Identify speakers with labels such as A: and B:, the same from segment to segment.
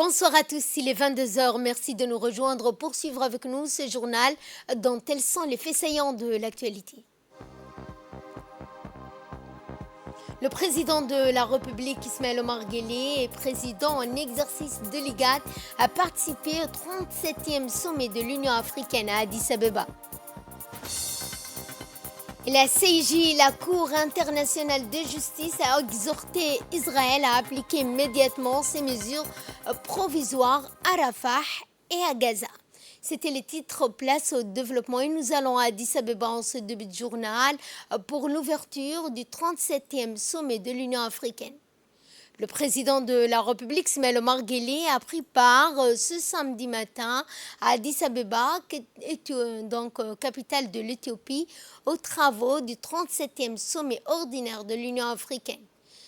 A: Bonsoir à tous, il est 22 heures. Merci de nous rejoindre pour suivre avec nous ce journal dont tels sont les faits saillants de l'actualité. Le président de la République, Ismaël Omar Guelleh, et président en exercice de l'IGAD, a participé au 37e sommet de l'Union africaine à Addis Abeba. La CIJ, la Cour internationale de justice, a exhorté Israël à appliquer immédiatement ces mesures provisoires à Rafah et à Gaza. C'était les titres place au développement et nous allons à Addis Abeba en ce début de journal pour l'ouverture du 37e sommet de l'Union africaine. Le président de la République, Ismaël Omar Guelleh, a pris part ce samedi matin à Addis Abeba, capitale de l'Éthiopie, aux travaux du 37e sommet ordinaire de l'Union africaine.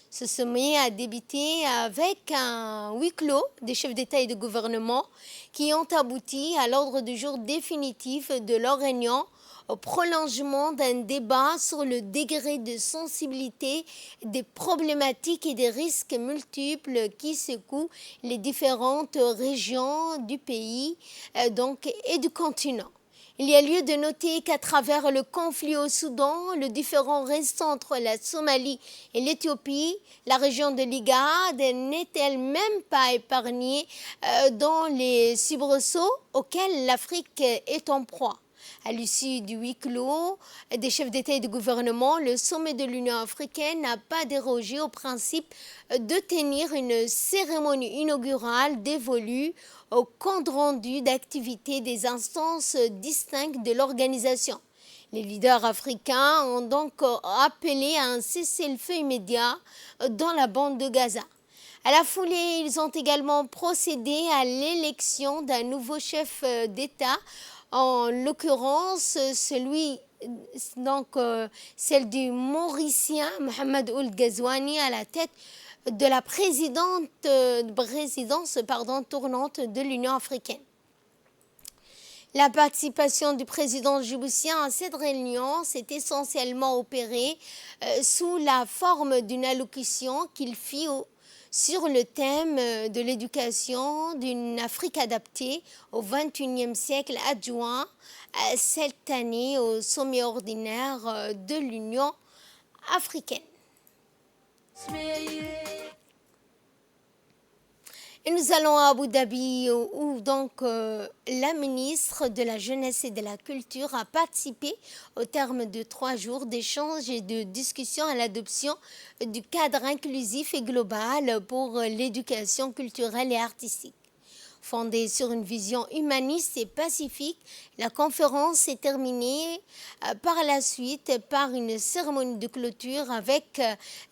A: Ce sommet a débuté avec un huis clos des chefs d'État et de gouvernement qui ont abouti à l'ordre du jour définitif de leur réunion au prolongement d'un débat sur le degré de sensibilité des problématiques et des risques multiples qui secouent les différentes régions du pays et du continent. Il y a lieu de noter qu'à travers le conflit au Soudan, le différend restant entre la Somalie et l'Éthiopie, la région de l'IGAD n'est elle-même pas épargnée dans les soubresauts auxquels l'Afrique est en proie. À l'issue du huis clos des chefs d'État et de gouvernement, le sommet de l'Union africaine n'a pas dérogé au principe de tenir une cérémonie inaugurale dévolue au compte rendu d'activité des instances distinctes de l'organisation. Les leaders africains ont donc appelé à un cessez-le-feu immédiat dans la bande de Gaza. À la foulée, ils ont également procédé à l'élection d'un nouveau chef d'État, en l'occurrence celle du Mauricien Mohamed Ould Ghazouani à la tête de la présidence tournante de l'Union africaine. La participation du président djiboutien à cette réunion s'est essentiellement opérée sous la forme d'une allocution qu'il fit sur le thème de l'éducation d'une Afrique adaptée au XXIe siècle adjoint cette année au sommet ordinaire de l'Union africaine. Et nous allons à Abu Dhabi où la ministre de la Jeunesse et de la Culture a participé au terme de 3 jours d'échanges et de discussions à l'adoption du cadre inclusif et global pour l'éducation culturelle et artistique. Fondée sur une vision humaniste et pacifique, la conférence s'est terminée par la suite par une cérémonie de clôture avec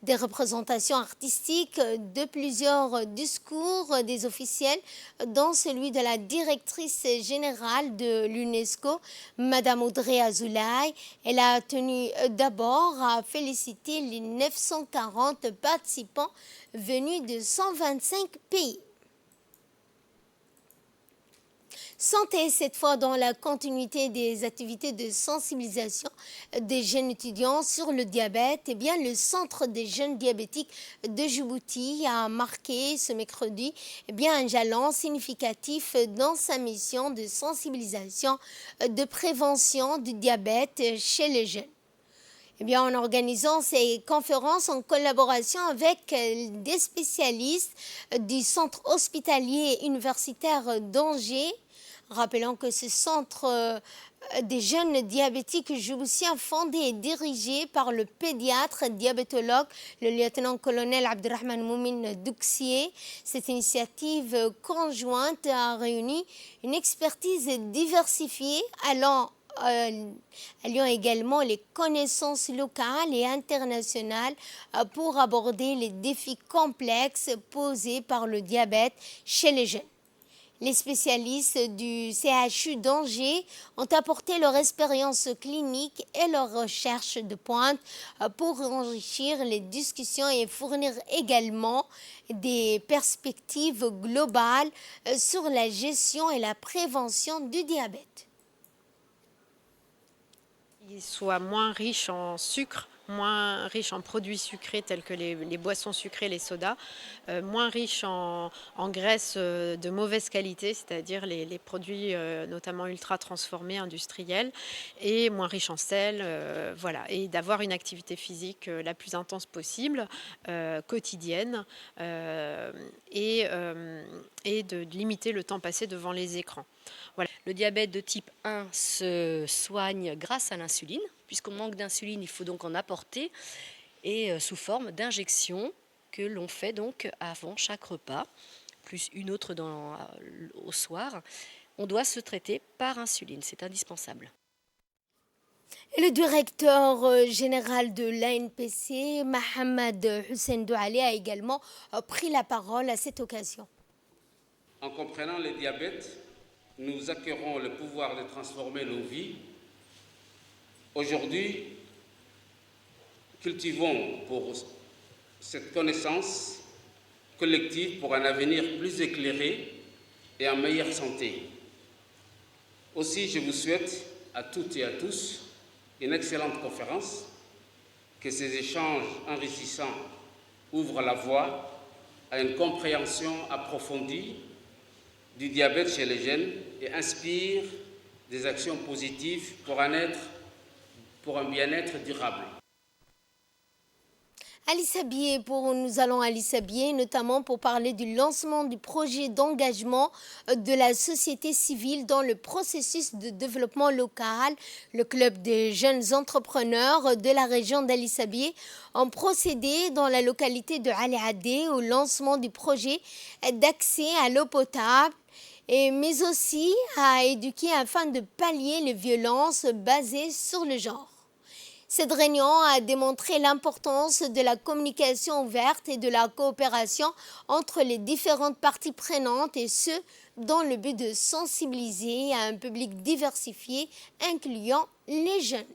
A: des représentations artistiques de plusieurs discours des officiels, dont celui de la directrice générale de l'UNESCO, Madame Audrey Azoulay. Elle a tenu d'abord à féliciter les 940 participants venus de 125 pays. Santé, cette fois dans la continuité des activités de sensibilisation des jeunes étudiants sur le diabète, le Centre des jeunes diabétiques de Djibouti a marqué ce mercredi un jalon significatif dans sa mission de sensibilisation de prévention du diabète chez les jeunes. En organisant ces conférences en collaboration avec des spécialistes du centre hospitalier universitaire d'Angers. Rappelons que ce centre des jeunes diabétiques djiboutiens fondé et dirigé par le pédiatre diabétologue, le lieutenant-colonel Abderrahmane Moumine Douxier. Cette initiative conjointe a réuni une expertise diversifiée alliant également les connaissances locales et internationales pour aborder les défis complexes posés par le diabète chez les jeunes. Les spécialistes du CHU d'Angers ont apporté leur expérience clinique et leurs recherches de pointe pour enrichir les discussions et fournir également des perspectives globales sur la gestion et la prévention du diabète.
B: Il soit moins riche en sucre, moins riche en produits sucrés tels que les boissons sucrées, les sodas, moins riche en graisses de mauvaise qualité, c'est-à-dire les produits notamment ultra transformés, industriels, et moins riche en sel, voilà, et d'avoir une activité physique la plus intense possible, quotidienne, et de limiter le temps passé devant les écrans. Voilà.
C: Le diabète de type 1 se soigne grâce à l'insuline, puisqu'on manque d'insuline, il faut donc en apporter, et sous forme d'injections que l'on fait donc avant chaque repas, plus une autre au soir. On doit se traiter par insuline, c'est indispensable.
A: Et le directeur général de l'ANPC, Mohamed Hussein Douali, a également pris la parole à cette occasion.
D: En comprenant le diabète, nous acquérons le pouvoir de transformer nos vies. Aujourd'hui, cultivons pour cette connaissance collective pour un avenir plus éclairé et en meilleure santé. Aussi, je vous souhaite à toutes et à tous une excellente conférence, que ces échanges enrichissants ouvrent la voie à une compréhension approfondie du diabète chez les jeunes et inspirent des actions positives pour un bien-être durable.
A: Nous allons à Alice Sabier, notamment pour parler du lancement du projet d'engagement de la société civile dans le processus de développement local. Le club des jeunes entrepreneurs de la région d'Alice Sabier ont procédé dans la localité de Ali Adé au lancement du projet d'accès à l'eau potable, mais aussi à éduquer afin de pallier les violences basées sur le genre. Cette réunion a démontré l'importance de la communication ouverte et de la coopération entre les différentes parties prenantes, et ce, dans le but de sensibiliser à un public diversifié, incluant les jeunes.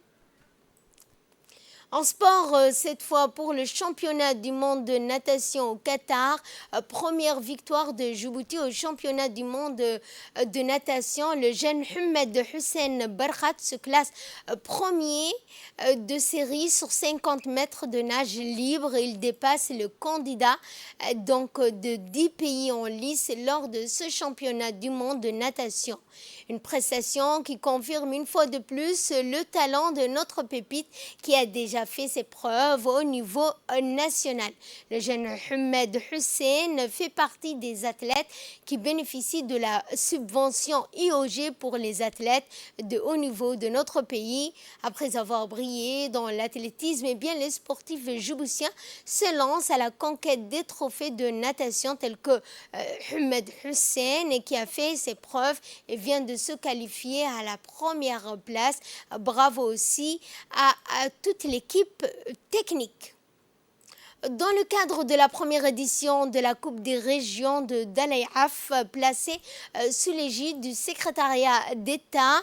A: En sport, cette fois pour le championnat du monde de natation au Qatar, première victoire de Djibouti au championnat du monde de natation. Le jeune Mohamed Hussein Barkhat se classe premier de série sur 50 mètres de nage libre. Il dépasse le candidat de 10 pays en lice lors de ce championnat du monde de natation. Une prestation qui confirme une fois de plus le talent de notre pépite qui a déjà fait ses preuves au niveau national. Le jeune Mohamed Hussein fait partie des athlètes qui bénéficient de la subvention IOG pour les athlètes de haut niveau de notre pays. Après avoir brillé dans l'athlétisme, les sportifs djiboutiens se lancent à la conquête des trophées de natation tels que Mohamed Hussein, qui a fait ses preuves et vient de se qualifier à la première place. Bravo aussi à toute l'équipe technique. Dans le cadre de la première édition de la Coupe des régions de Dalayaf, placée sous l'égide du secrétariat d'État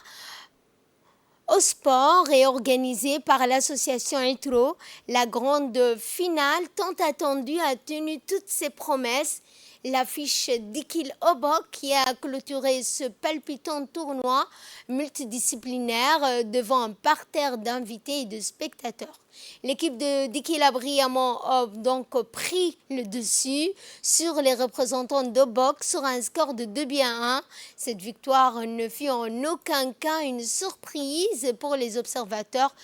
A: au sport et organisée par l'association ITRO, la grande finale tant attendue a tenu toutes ses promesses. L'affiche d'Ikil Obok qui a clôturé ce palpitant tournoi multidisciplinaire devant un parterre d'invités et de spectateurs. L'équipe de Dikil a brillamment donc pris le dessus sur les représentants d'Obok sur un score de 2-1. Cette victoire ne fut en aucun cas une surprise pour les observateurs,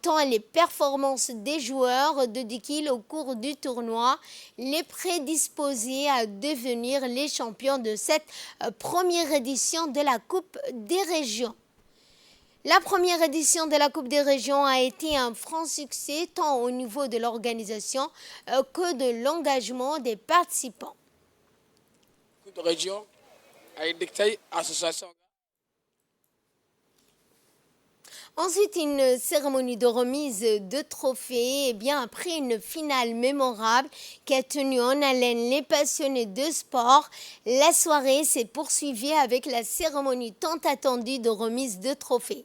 A: tant les performances des joueurs de Dikil au cours du tournoi les prédisposaient à devenir les champions de cette première édition de la Coupe des régions. La première édition de la Coupe des régions a été un franc succès tant au niveau de l'organisation que de l'engagement des participants.
E: Coupe de région a été association.
A: Ensuite, une cérémonie de remise de trophées, après une finale mémorable qui a tenu en haleine les passionnés de sport, la soirée s'est poursuivie avec la cérémonie tant attendue de remise de trophées.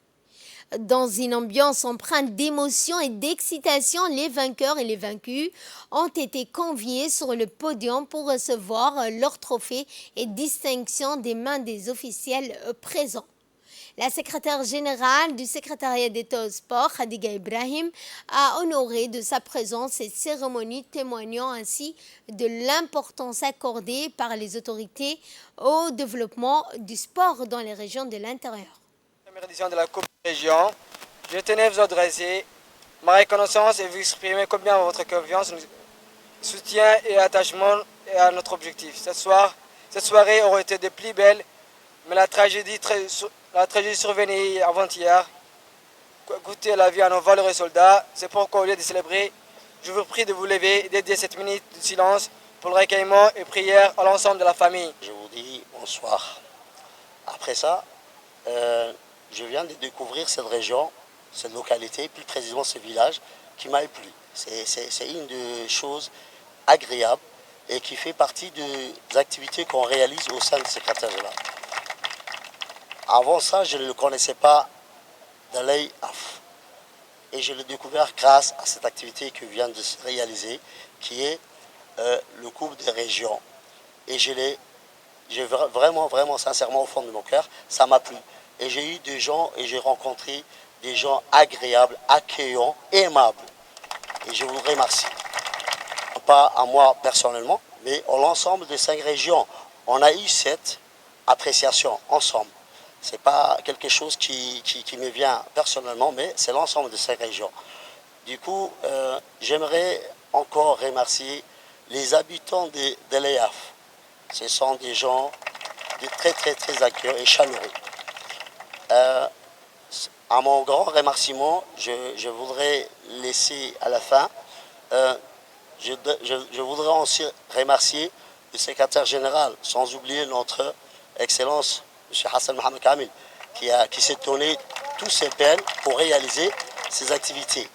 A: Dans une ambiance empreinte d'émotion et d'excitation, les vainqueurs et les vaincus ont été conviés sur le podium pour recevoir leurs trophées et distinctions des mains des officiels présents. La secrétaire générale du secrétariat d'État au sport, Khadiga Ibrahim, a honoré de sa présence cette cérémonie, témoignant ainsi de l'importance accordée par les autorités au développement du sport dans les régions de l'intérieur.
F: Première édition de la Coupe de Région, je tenais à vous adresser ma reconnaissance et vous exprimer combien votre confiance, soutien et attachement à notre objectif. Cette soirée aurait été des plus belles, mais la tragédie survenue avant-hier coûtait la vie à nos valeureux soldats. C'est pourquoi au lieu de célébrer, je vous prie de vous lever et dédier cette minute de silence pour le recueillement et prière à l'ensemble de la famille.
G: Je vous dis bonsoir. Après ça, je viens de découvrir cette région, cette localité, plus précisément ce village qui m'a plu. C'est une des choses agréables et qui fait partie des activités qu'on réalise au sein du secrétaire général. Avant ça, je ne le connaissais pas d'Alay Af. Et je l'ai découvert grâce à cette activité qui vient de se réaliser, qui est le Coupe des régions. Et j'ai vraiment, sincèrement, au fond de mon cœur, ça m'a plu. Et j'ai eu des gens, et j'ai rencontré des gens agréables, accueillants, aimables. Et je vous remercie. Pas à moi personnellement, mais à l'ensemble des 5 régions. On a eu cette appréciation ensemble. Ce n'est pas quelque chose qui me vient personnellement, mais c'est l'ensemble de ces régions. Du coup, j'aimerais encore remercier les habitants de l'EAF. Ce sont des gens très accueillants et chaleureux. À mon grand remerciement, je voudrais laisser à la fin, je voudrais aussi remercier le secrétaire général, sans oublier notre Excellence, M. Hassan Mohamed Kamil, qui s'est donné tous ses peines pour réaliser ces activités.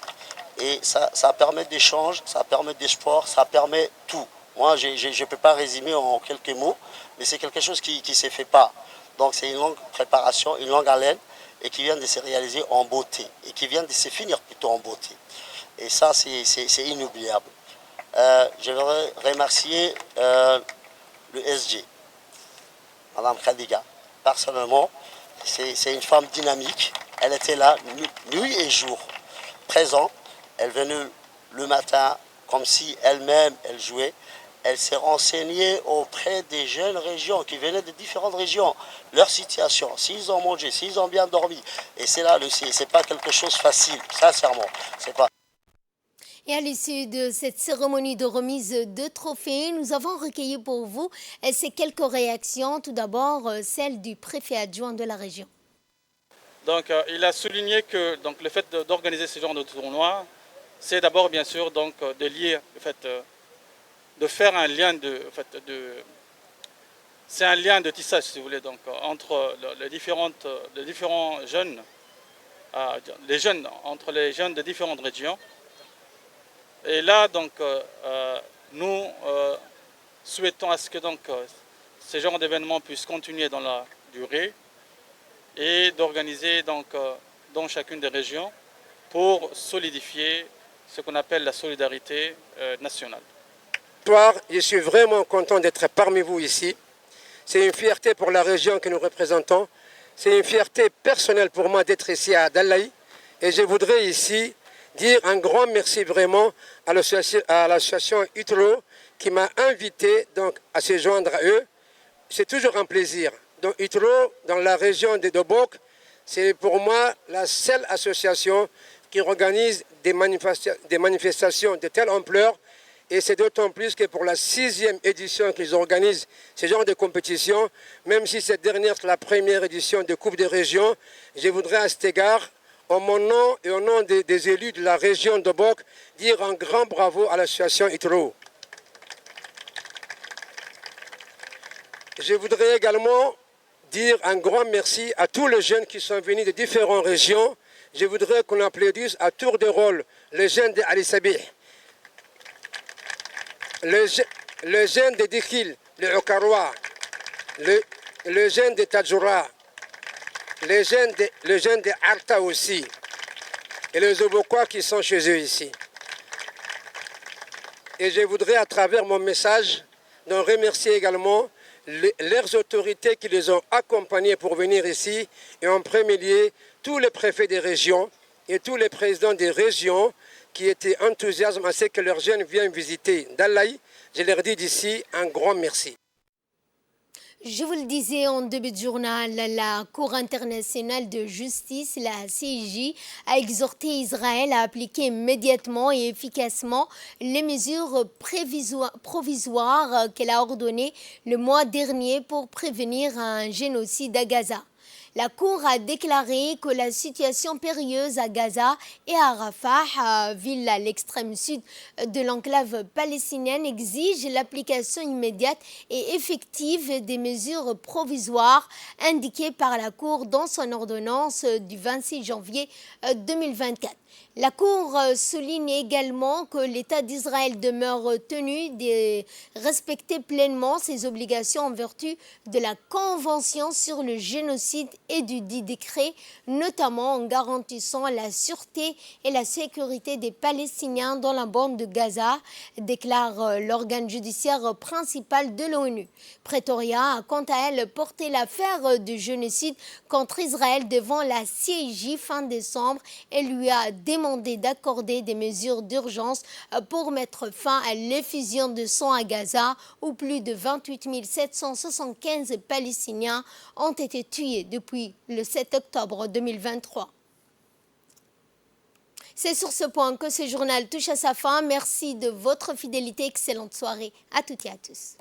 G: Et ça permet d'échange, ça permet d'espoir, ça permet tout. Moi, je ne peux pas résumer en quelques mots, mais c'est quelque chose qui ne se fait pas. Donc c'est une longue préparation, une longue haleine, et qui vient de se réaliser en beauté, et qui vient de se finir plutôt en beauté. Et ça, c'est inoubliable. Je voudrais remercier le SG, Madame Khadiga. Personnellement, c'est une femme dynamique. Elle était là nuit et jour, présente. Elle venait le matin comme si elle-même, elle jouait. Elle s'est renseignée auprès des jeunes régions qui venaient de différentes régions, leur situation, s'ils ont mangé, s'ils ont bien dormi. Et c'est là, c'est pas quelque chose de facile, sincèrement. C'est pas.
A: Et à l'issue de cette cérémonie de remise de trophées, nous avons recueilli pour vous ces quelques réactions. Tout d'abord, celle du préfet adjoint de la région.
H: Donc, il a souligné que donc, le fait d'organiser ce genre de tournoi, c'est d'abord, bien sûr, donc, de lier, de faire un lien c'est un lien de tissage, si vous voulez, donc, entre les différents jeunes, entre les jeunes de différentes régions. Et là, donc, nous souhaitons à ce que donc, ce genre d'événements puissent continuer dans la durée et d'organiser donc, dans chacune des régions pour solidifier ce qu'on appelle la solidarité nationale.
I: Je suis vraiment content d'être parmi vous ici. C'est une fierté pour la région que nous représentons. C'est une fierté personnelle pour moi d'être ici à Dalaï. Et je voudrais ici dire un grand merci vraiment à l'association UTRO qui m'a invité donc, à se joindre à eux. C'est toujours un plaisir. Donc UTRO, dans la région de Dobok, c'est pour moi la seule association qui organise des manifestations de telle ampleur. Et c'est d'autant plus que pour la 6e édition qu'ils organisent ce genre de compétition, même si cette dernière est la première édition de Coupe des régions, je voudrais à cet égard, en mon nom et au nom des élus de la région de Bok, dire un grand bravo à l'association UTRO. Je voudrais également dire un grand merci à tous les jeunes qui sont venus de différentes régions. Je voudrais qu'on applaudisse à tour de rôle les jeunes de Ali Sabih, le jeune de Dikhil, le Okaroua, le jeune de Tadjoura, le jeune de Arta aussi, et les Obokois qui sont chez eux ici. Et je voudrais, à travers mon message, donc remercier également leurs autorités qui les ont accompagnés pour venir ici, et en premier lieu, tous les préfets des régions et tous les présidents des régions qui étaient enthousiastes à ce que leurs jeunes viennent visiter Dallaï. Je leur dis d'ici un grand merci.
A: Je vous le disais en début de journal, la Cour internationale de justice, la CIJ, a exhorté Israël à appliquer immédiatement et efficacement les mesures provisoires qu'elle a ordonnées le mois dernier pour prévenir un génocide à Gaza. La Cour a déclaré que la situation périlleuse à Gaza et à Rafah, ville à l'extrême sud de l'enclave palestinienne, exige l'application immédiate et effective des mesures provisoires indiquées par la Cour dans son ordonnance du 26 janvier 2024. La Cour souligne également que l'État d'Israël demeure tenu de respecter pleinement ses obligations en vertu de la Convention sur le génocide et du dit décret, notamment en garantissant la sûreté et la sécurité des Palestiniens dans la bande de Gaza, déclare l'organe judiciaire principal de l'ONU. Pretoria a quant à elle porté l'affaire du génocide contre Israël devant la CIJ fin décembre et lui a demandé d'accorder des mesures d'urgence pour mettre fin à l'effusion de sang à Gaza, où plus de 28 775 Palestiniens ont été tués depuis le 7 octobre 2023. C'est sur ce point que ce journal touche à sa fin. Merci de votre fidélité. Excellente soirée à toutes et à tous.